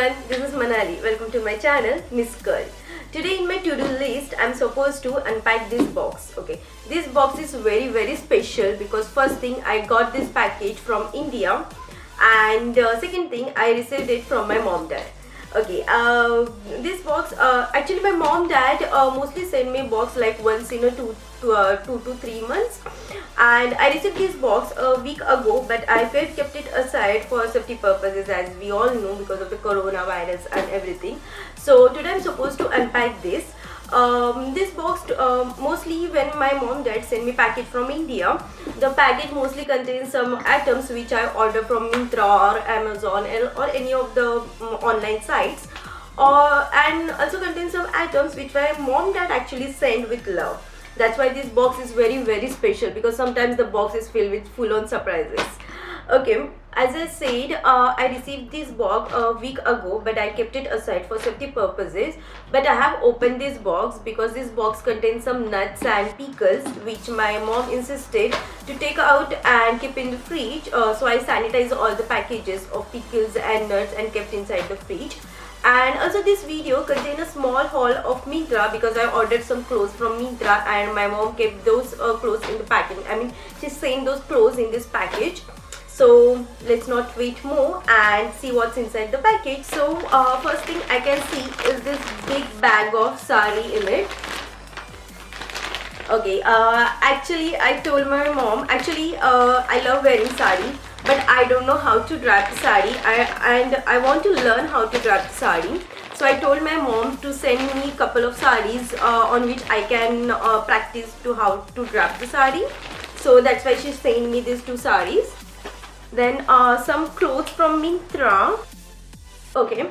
everyone, this is Manali. Welcome to my channel, Miss Girl. Today in my to-do list, I'm supposed to unpack this box. Okay, this box is very special because first thing, I got this package from India, and second thing, I received it from my mom-dad. Okay, this box, actually my mom-dad mostly send me box like once in a 2 to 3 months, and I received this box a week ago, but I felt kept it aside for safety purposes, as we all know, because of the coronavirus and everything. So today I'm supposed to unpack this. This box, mostly when my mom-dad send me package from India, the package mostly contains some items which I order from Myntra or Amazon or any of the online sites, and also contains some items which my mom-dad actually send with love. That's why this box is very special, because sometimes the box is filled with full-on surprises. Okay, as I said, I received this box a week ago, but I kept it aside for safety purposes. But I have opened this box because this box contains some nuts and pickles which my mom insisted to take out and keep in the fridge. So I sanitized all the packages of pickles and nuts and kept inside the fridge. And also this video contains a small haul of Myntra, because I ordered some clothes from Myntra and my mom kept those clothes in the packing. I mean, she sent those clothes in this package. So let's not wait more and see what's inside the package. So first thing I can see is this big bag of sari in it. Okay, actually I told my mom, I love wearing sari, but I don't know how to drape the sari, and I want to learn how to drape the sari. So I told my mom to send me a couple of saris on which I can practice to how to drape the sari. So that's why she sent me these two saris. Then some clothes from Myntra. Okay,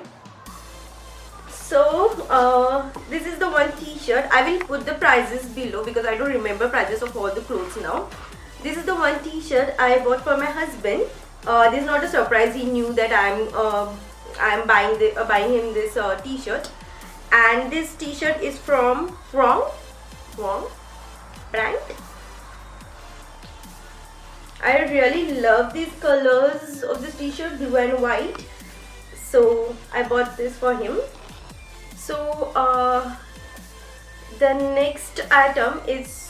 so this is the one t-shirt. I will put the prices below because I don't remember prices of all the clothes now. This is the one t-shirt I bought for my husband. This is not a surprise. He knew that I'm buying him this t-shirt. And this t-shirt is from Wrong brand. I really love these colors of this t-shirt, blue and white. So I bought this for him. So the next item is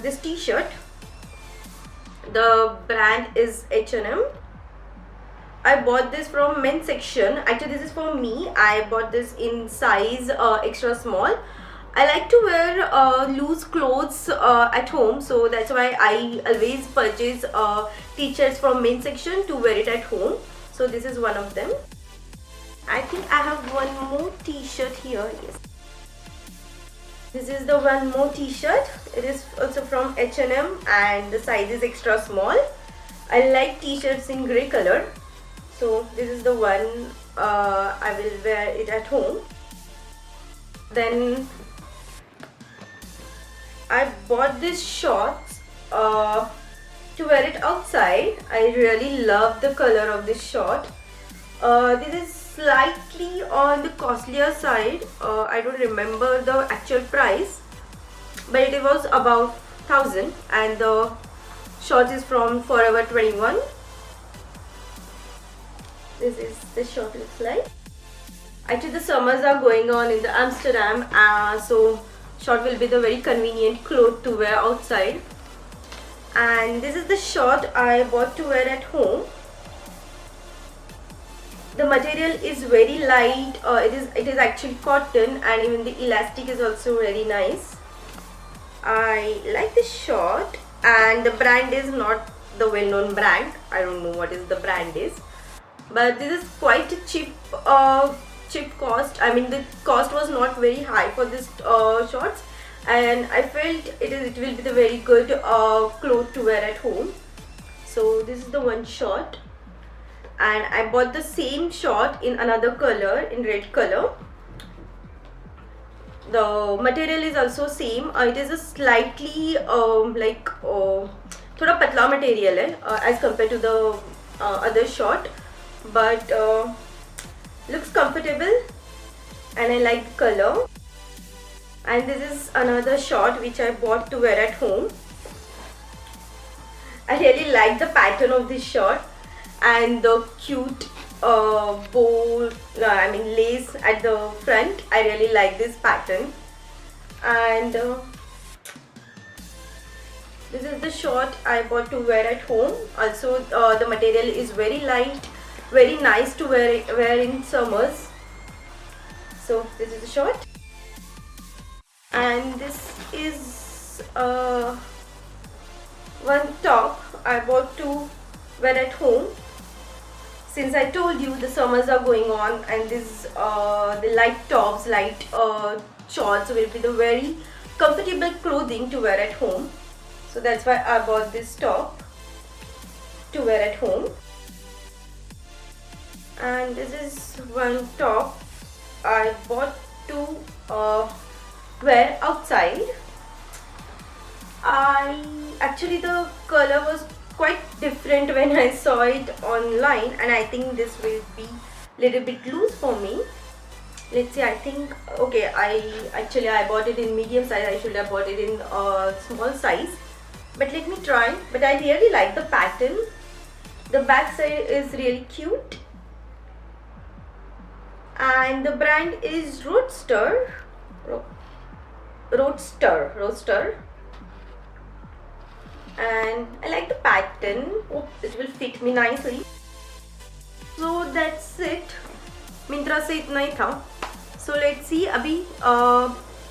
this t-shirt. The brand is H&M. I bought this from men's section. Actually, this is for me. I bought this in size extra small. I like to wear loose clothes at home, so that's why I always purchase t-shirts from men's section to wear it at home. So this is one of them. I think I have one more t-shirt here. Yes, this is the one more t-shirt. It is also from H&M and the size is extra small. I like t-shirts in grey color, so this is the one I will wear it at home. Then I bought these shorts to wear it outside. I really love the color of this short. This is slightly on the costlier side. I don't remember the actual price, but it was about 1,000, and the short is from Forever 21. This is the short looks like. Actually, the summers are going on in the Amsterdam, so short will be the very convenient cloth to wear outside. And this is the short I bought to wear at home. The material is very light. It is actually cotton, and even the elastic is also very nice. I like this short, and the brand is not the well-known brand. I don't know what is the brand is, but this is quite a cheap cost. I mean, the cost was not very high for this shorts, and I felt it will be the very good cloth to wear at home. So this is the one short, and I bought the same short in another color, in red color. The material is also same. It is a slightly thoda patla material hai, as compared to the other short, but looks comfortable and I like the color. And this is another short which I bought to wear at home. I really like the pattern of this short and the cute bow, I mean lace at the front. I really like this pattern. And this is the short I bought to wear at home. Also the material is very light, very nice to wear in summers. So this is the short, and this is one top I bought to wear at home. Since I told you the summers are going on, and this the light tops, light shorts will be the very comfortable clothing to wear at home. So that's why I bought this top to wear at home. And this is one top I bought to wear outside. Actually the color was quite different when I saw it online, and I think this will be little bit loose for me. Let's see. I think okay, I bought it in medium size. I should have bought it in small size, but let me try. But I really like the pattern. The back side is really cute, and the brand is Roadster. And I like the pattern. Oh, it will fit me nicely. So that's it. Myntra से इतना ही था. So let's see अभी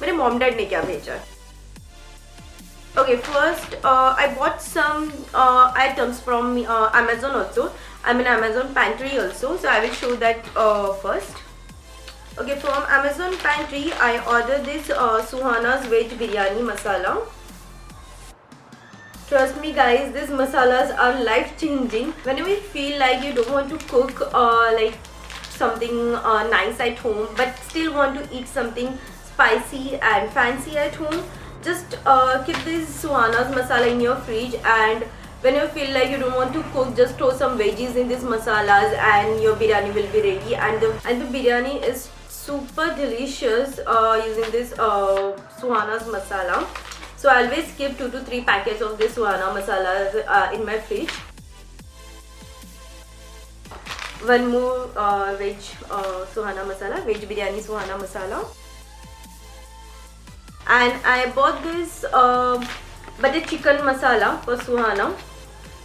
मेरे mom dad ने क्या भेजा. Okay, first I bought some items from Amazon also. I'm in Amazon pantry also, so I will show that first. Okay, from Amazon pantry I ordered this Suhana's veg biryani masala. Trust me guys, these masalas are life changing. Whenever you feel like you don't want to cook like something nice at home, but still want to eat something spicy and fancy at home, just keep this Suhana's masala in your fridge, and when you feel like you don't want to cook, just throw some veggies in these masalas and your biryani will be ready. And the biryani is super delicious using this Suhana's masala. So I always keep 2 to 3 packets of this Suhana masala in my fridge. One more veg Suhana masala, veg biryani Suhana masala. And I bought this butter chicken masala for Suhana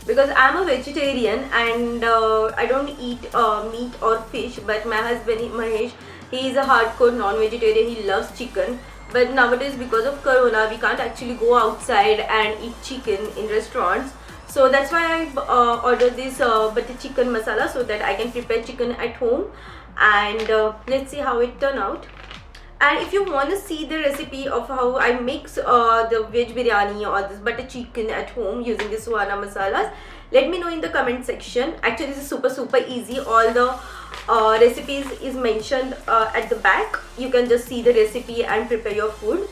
because I'm a vegetarian and I don't eat meat or fish. But my husband Mahesh, he is a hardcore non-vegetarian. He loves chicken. But nowadays, because of Corona, we can't actually go outside and eat chicken in restaurants. So that's why I ordered this butter chicken masala, so that I can prepare chicken at home. And let's see how it turned out. And if you want to see the recipe of how I mix the veg biryani or this butter chicken at home using the Suhana masalas, let me know in the comment section. Actually, this is super easy. All the recipes is mentioned at the back. You can just see the recipe and prepare your food.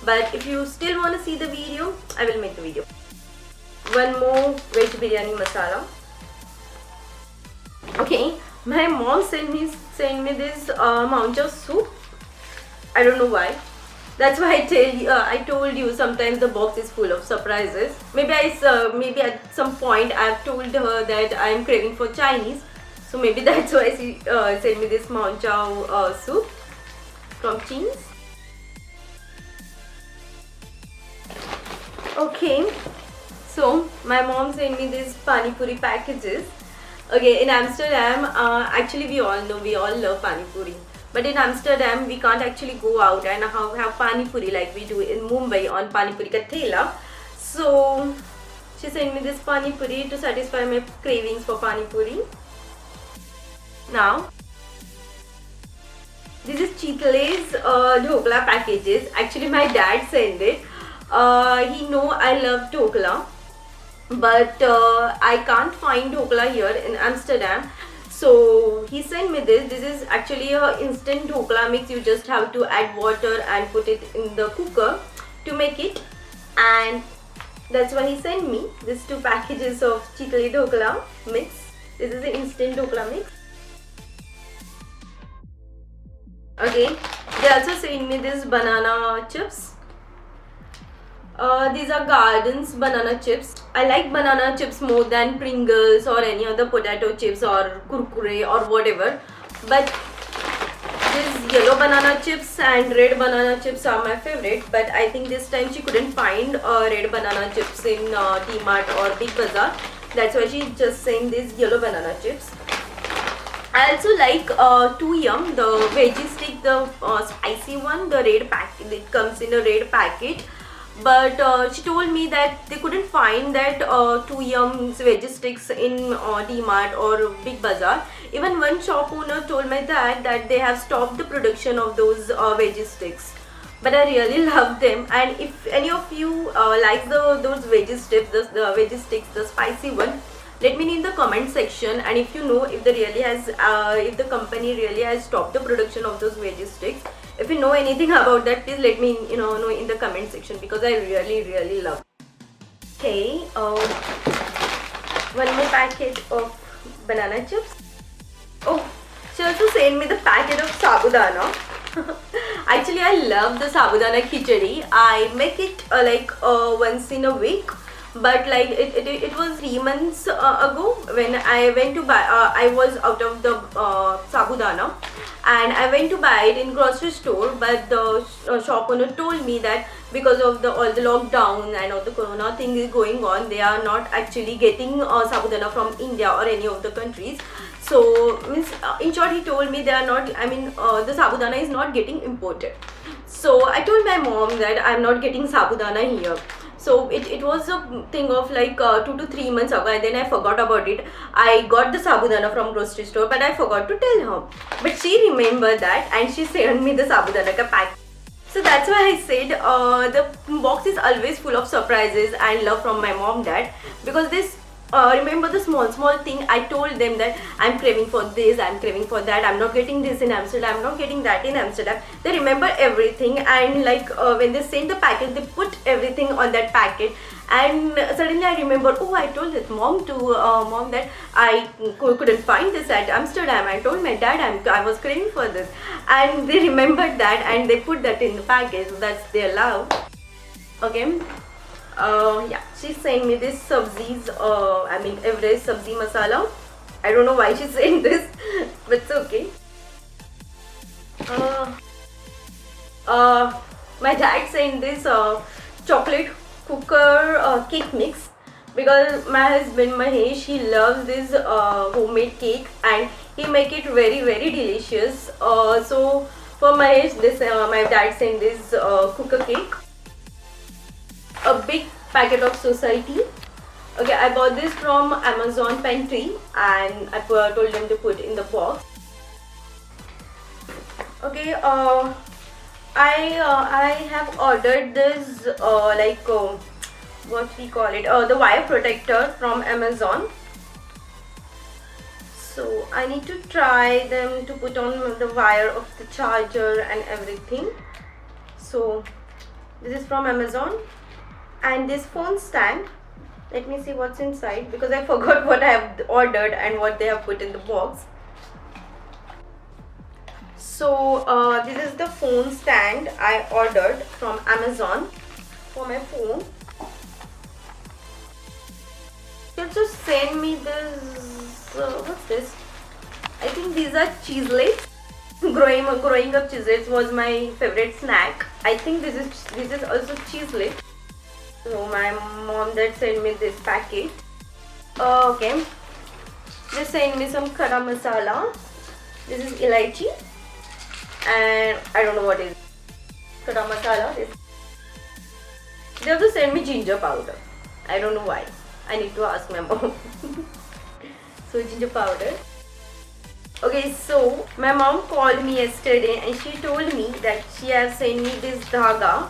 But if you still want to see the video, I will make the video. One more veg biryani masala. Okay, my mom sent me this Mount Chow soup. I don't know why. That's why I told you sometimes the box is full of surprises. Maybe at some point I've told her that I'm craving for Chinese. So maybe that's why she sent me this Mount Chow soup from Ching's. Okay, so my mom sent me these pani puri packages. Okay, in Amsterdam, actually we all love pani puri. But in Amsterdam, we can't actually go out and have pani puri like we do in Mumbai on Pani Puri Ka Thela. So she sent me this pani puri to satisfy my cravings for pani puri. Now, this is Chitale's dhokla packages. Actually, my dad sent it. He know I love dhokla, but I can't find dhokla here in Amsterdam. So he sent me this. This is actually a instant dhokla mix. You just have to add water and put it in the cooker to make it, and that's why he sent me these 2 packages of Chitale dhokla mix. This is an instant dhokla mix. Okay, they also sent me this banana chips. These are Gardens banana chips. I like banana chips more than Pringles or any other potato chips or Kurkure or whatever. But these yellow banana chips and red banana chips are my favorite. But I think this time she couldn't find red banana chips in D-Mart or Big Bazaar. That's why she just sent these yellow banana chips. I also like Tu Yum, the veggie stick, the spicy one, the red packet. It comes in a red packet. But she told me that they couldn't find that Tu Yum's veggie sticks in D-Mart or Big Bazaar. Even one shop owner told my dad that they have stopped the production of those veggie sticks. But I really love them, and if any of you like those veggie sticks, the veggie sticks, the spicy one, let me know in the comment section. And if you know if if the company really has stopped the production of those veggie sticks, if you know anything about that, please let me know in the comment section, because I really love it. Okay, one more packet of banana chips. Oh, she also sent me the packet of sabudana. Actually, I love the sabudana khichdi. I make it once in a week. But like it was 3 months ago when I went to buy, I was out of the sabudana, and I went to buy it in grocery store. But the shop owner told me that because of all the lockdown and all the corona thing is going on, they are not actually getting sabudana from India or any of the countries. So means in short, he told me they are not, the sabudana is not getting imported. So I told my mom that I'm not getting sabudana here. So it was a thing of like 2 to 3 months ago, and then I forgot about it. I got the sabudana from grocery store, but I forgot to tell her. But she remembered that, and she sent me the sabudana ka pack. So that's why I said the box is always full of surprises and love from my mom, dad, because this remember the small thing. I told them that I'm craving for this, I'm craving for that, I'm not getting this in Amsterdam, I'm not getting that in Amsterdam. They remember everything, and like when they sent the packet, they put everything on that packet. And suddenly I remember, oh, I told this mom that I couldn't find this at Amsterdam. I told my dad I was craving for this, and they remembered that and they put that in the package. So that's their love. Okay. Yeah, she sent me this sabzis, Everest sabzi masala. I don't know why she sent this, but it's okay. My dad sent this chocolate cooker cake mix, because my husband Mahesh, he loves this homemade cake, and he make it very delicious. So for Mahesh, this my dad sent this cooker cake. A big packet of Society. Okay, I bought this from Amazon Pantry, and I told them to put in the box. Okay, I have ordered this what we call it, the wire protector from Amazon. So I need to try them to put on the wire of the charger and everything. So this is from Amazon. And this phone stand, let me see what's inside, because I forgot what I have ordered and what they have put in the box. So this is the phone stand I ordered from Amazon for my phone. They also send me this, what's this? I think these are cheeselets. growing up, cheeselets was my favorite snack. I think this is also cheeselet. So my mom that sent me this packet. Okay, they sent me some kara masala. This is elaichi, and I don't know what is kara masala. They have to send me ginger powder. I don't know why. I need to ask my mom. So ginger powder. Okay, so my mom called me yesterday and she told me that she has sent me this dhaga.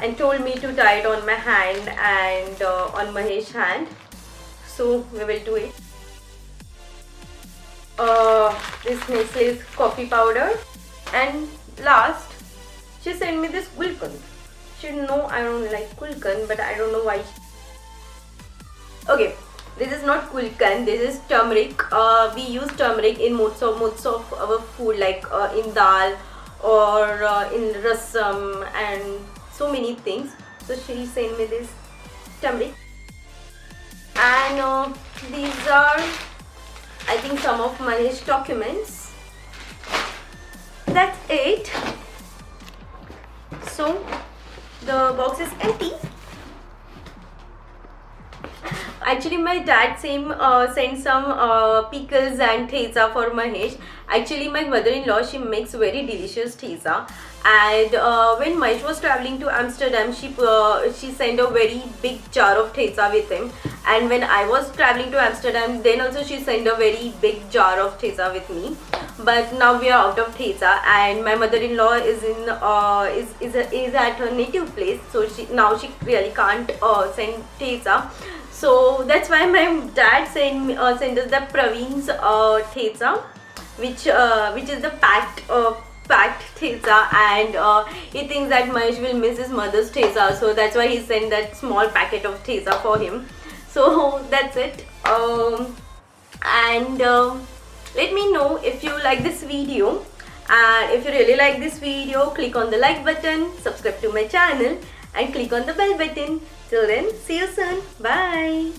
And told me to tie it on my hand and on Mahesh's hand. So we will do it. This Nestle's coffee powder. And last, she sent me this Gulkand. She know I don't like Gulkand, but I don't know why. Okay, this is not Gulkand, this is turmeric. We use turmeric in most of our food, like in dal or in rasam and so many things. So she sent me this turmeric, and these are, I think, some of Mahesh documents. That's it. So the box is empty. Actually, my dad sent some pickles and theza for Mahesh. Actually, my mother-in-law, she makes very delicious theza. And when Mahesh was traveling to Amsterdam, she sent a very big jar of theza with him. And when I was traveling to Amsterdam, then also she sent a very big jar of theza with me. But now we are out of theza, and my mother-in-law is is at her native place, so she really can't send theza. So that's why my dad sent us the Praveen's theza, which is the packed theza, and he thinks that Mahesh will miss his mother's theza, so that's why he sent that small packet of theza for him. So that's it. And let me know if you like this video, and if you really like this video, click on the like button, subscribe to my channel, and click on the bell button. Till then, see you soon. Bye.